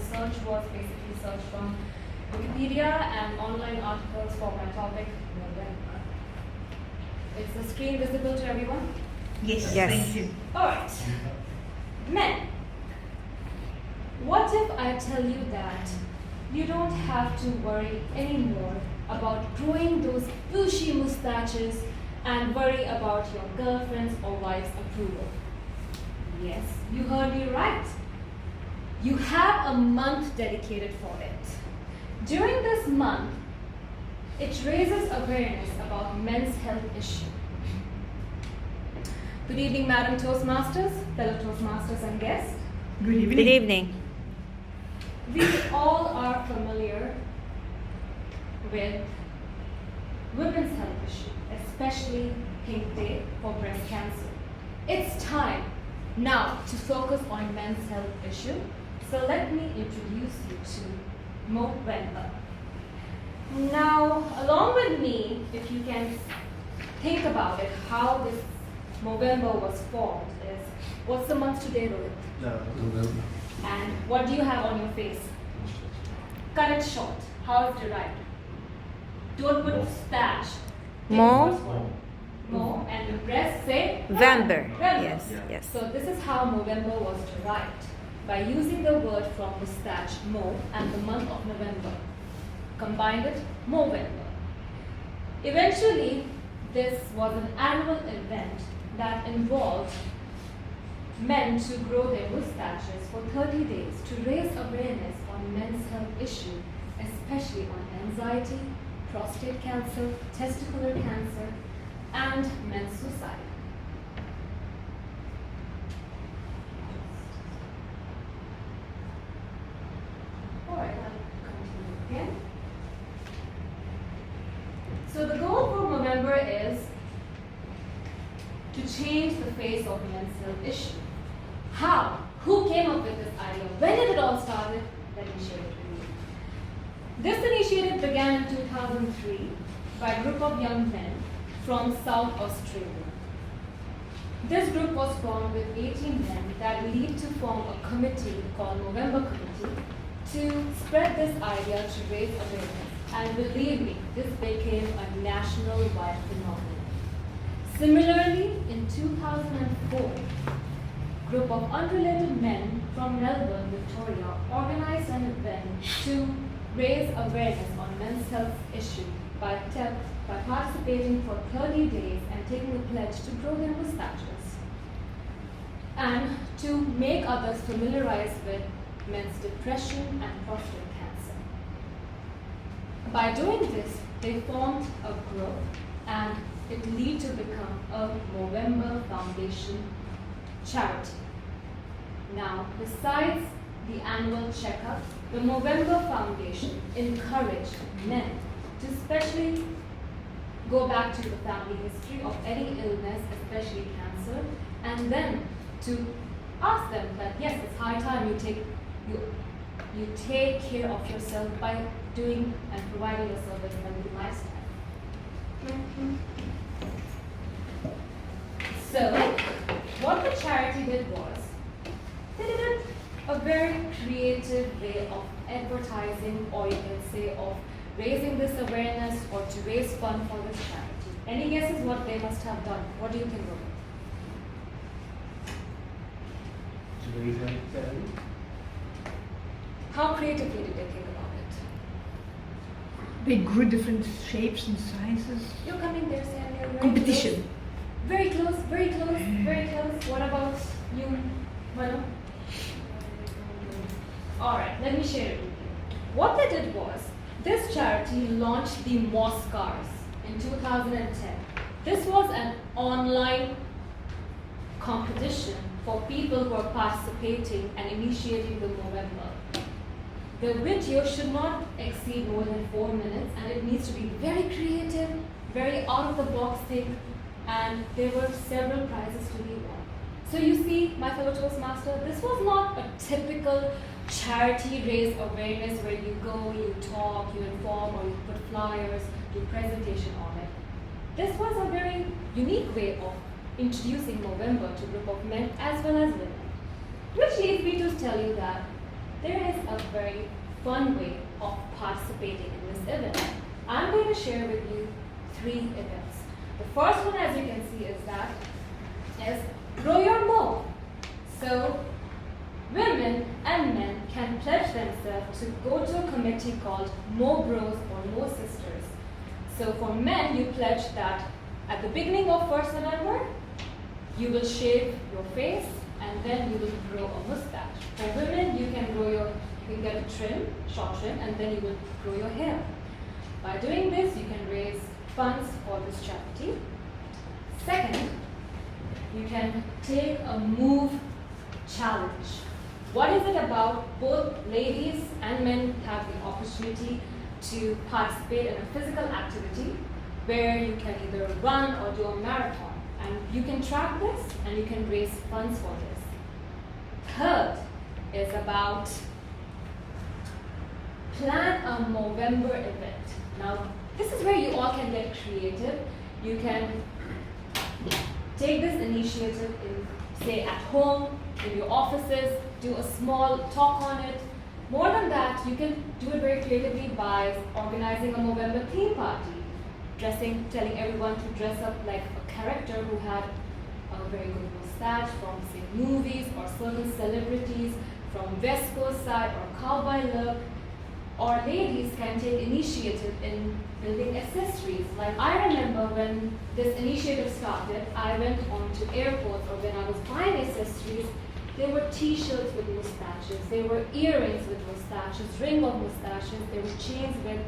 research was basically searched from Wikipedia and online articles for my topic, November. Is the screen visible to everyone? Yes. Yes. Thank you. Alright. Men, what if I tell you that you don't have to worry anymore about growing those bushy mustaches and worry about your girlfriend's or wife's approval? Yes, you heard me right. You have a month dedicated for it. During this month, it raises awareness about men's health issues. Good evening, Madam Toastmasters, fellow Toastmasters and guests. Good evening. Good evening. We all are familiar with women's health issues, especially Pink Day for breast cancer. It's time now to focus on men's health issue. So let me introduce you to Movember. Now, along with me, if you can think about it, how this Movember was formed is, what's the month today, Rohit? November. And what do you have on your face? Cut it short. How is it derived? Don't put stash. Take Mo. the first one. Mo. And the rest say Vember. Vember. Yes. Yeah. Yes. So this is how Movember was derived, by using the word from mustache, Mo, and the month of November. Combined it, Movember. Eventually, this was an annual event that involved men to grow their mustaches for 30 days to raise awareness on men's health issues, especially on anxiety, prostate cancer, testicular cancer, and men's suicide. Alright, I'll continue again. So the goal for November is to change the face of men's health issue. How? Who came up with this idea? When did it all started? Let me share it with you. This initiative began in 2003 by a group of young men from South Australia. This group was formed with 18 men that lead to form a committee called November Committee to spread this idea to raise awareness. And believe me, this became a national-wide phenomenon. Similarly, in 2004, a group of unrelated men from Melbourne, Victoria, organized an event to raise awareness on men's health issues by participating for 30 days and taking a pledge to grow their mustaches and to make others familiarized with men's depression and prostate cancer. By doing this, they formed a group and it led to become a Movember Foundation charity. Now, besides the annual checkup, the Movember Foundation encouraged men to especially go back to the family history of any illness, especially cancer, and then to ask them that yes, it's high time you take care of yourself by doing and providing yourself with a healthy lifestyle. So, what the charity did was, they did a very creative way of advertising, or you can say of raising this awareness or to raise fund for this charity. Any guesses what they must have done? What do you think, Robert? To raise any salary? How creatively did they think about it? They grew different shapes and sizes. You're coming there, Sam. You're very Competition. close. Very close, very close, very close. What about you, Manu? Alright, let me share it with you. What they did was, this charity launched the Moscars in 2010. This was an online competition for people who are participating and initiating the Movember. The video should not exceed more than 4 minutes and it needs to be very creative, very out of the box thing, and there were several prizes to be won. So you see, my fellow Toastmaster, this was not a typical charity raise awareness where you go, you talk, you inform, or you put flyers, do presentation on it. This was a very unique way of introducing Movember to a group of men as well as women. Which leads me to tell you that there is a very fun way of participating in this event. I'm going to share with you 3 events. The first one, as you can see, is grow your mo. So women and men can pledge themselves to go to a committee called Mo Bros or Mo Sisters. So for men, you pledge that at the beginning of 1st November, you will shave your face and then you will grow a mustache. For women, you can get a trim, short trim, and then you will grow your hair. By doing this, you can raise funds for this charity. Second, you can take a move challenge. What is it about? Both ladies and men have the opportunity to participate in a physical activity where you can either run or do a marathon. And you can track this and you can raise funds for this. Third is about plan a Movember event. Now, this is where you all can get creative. You can take this initiative in, say, at home, in your offices, do a small talk on it. More than that, you can do it very creatively by organizing a Movember theme party, telling everyone to dress up like a character who had a very good mustache from, say, movies or certain celebrities, from West Coast side or cowboy look. Or ladies can take initiative in building accessories. Like I remember when this initiative started, I went on to airports or when I was buying accessories, there were t-shirts with mustaches, there were earrings with mustaches, ring of mustaches, there were chains with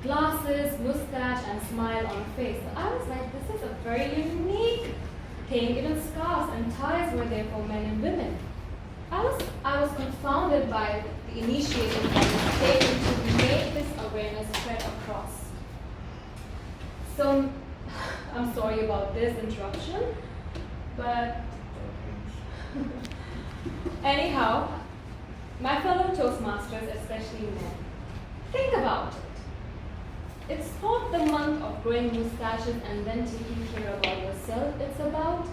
glasses, mustache and smile on a face. So I was like, this is a very unique thing. Even scarves and ties were there for men and women. I was confounded by the initiative that was taken to make this awareness spread across. So, I'm sorry about this interruption, but anyhow, my fellow Toastmasters, especially men, think about it. It's not the month of growing mustaches and then taking care about yourself. It's about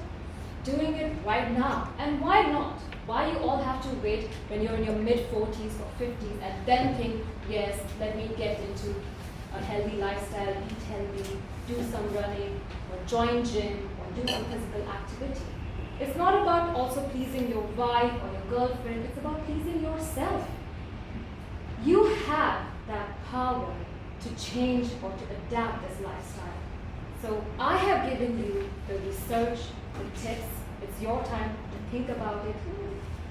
doing it right now. And why not? Why you all have to wait when you're in your mid-40s or 50s and then think, yes, let me get into a healthy lifestyle, eat healthy, do some running, or join gym, or do some physical activity. It's not about also pleasing your wife or your girlfriend, it's about pleasing yourself. You have that power to change or to adapt this lifestyle. So I have given you the research, the tips. It's your time to think about it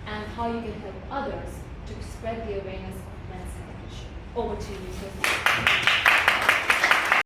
and how you can help others to spread the awareness of men's health issue. Over to you, Sophie.